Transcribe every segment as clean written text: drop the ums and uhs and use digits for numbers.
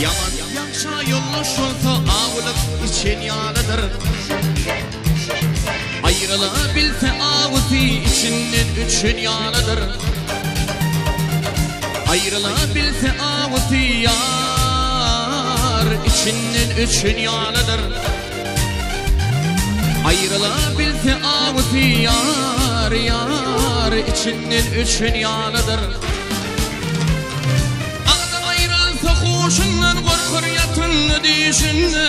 Yaman yakşa yolluş olsa ağılıp için yalıdır. Ayrılabilse ağısı içinden üçün yalıdır. Ayrılabilse ağısı yar içinden üçün yalıdır. Ayrılabilse ağısı yar yar içinden üçün yalıdır. Ağda ayrılsa hoşundan korkur yatınlı dişinde.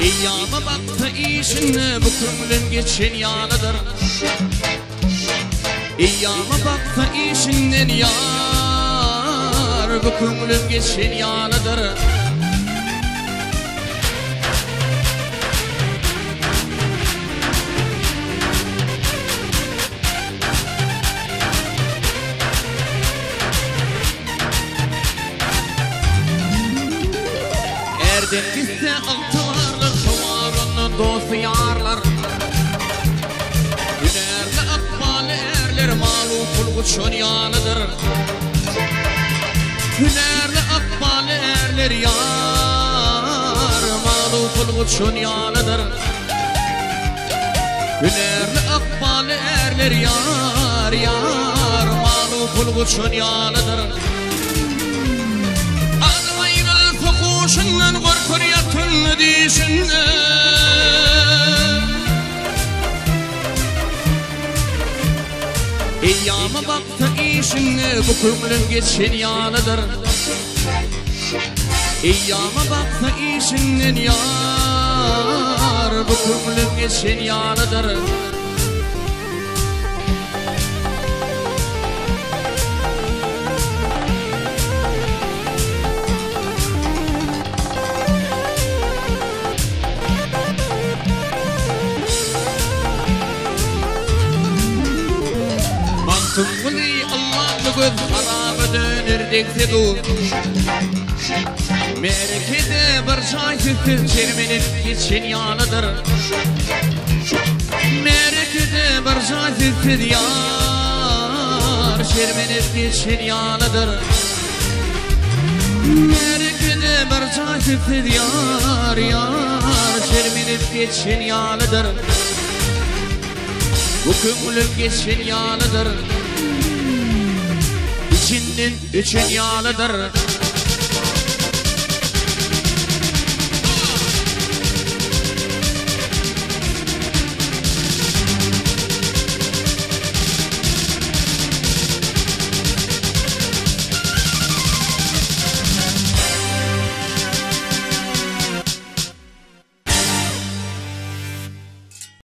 Eyyama baktı işine bu kömülün geçen yalıdır. Eyyama baktı işinden yar bu kömülün geçen yalıdır. Erden gitse altılarlar şumarını dostu yarlar. Hünerli akbal erler malu kulguçun yanıdır. Hünerli akbal erler yar malu kulguçun yanıdır. Hünerli akbal erler yar yar malu kulguçun yanıdır. Koşundan korkur yatınlı dişinde. Eyyama baktı işine bu kömülün geçen yalıdır. Eyyama baktı işinden yar bu kömülün geçen yalıdır. Tümgülü Allah'lı göz harabı dönür dekse dur. Merekede bir şahsiz çermenip geçen yanıdır. Merekede bir şahsiz yar çermenip geçen yanıdır. Merekede bir şahsiz yar yar çermenip geçen yanıdır. Bu kömülün geçen yalıdır. İçinden üçün yalıdır.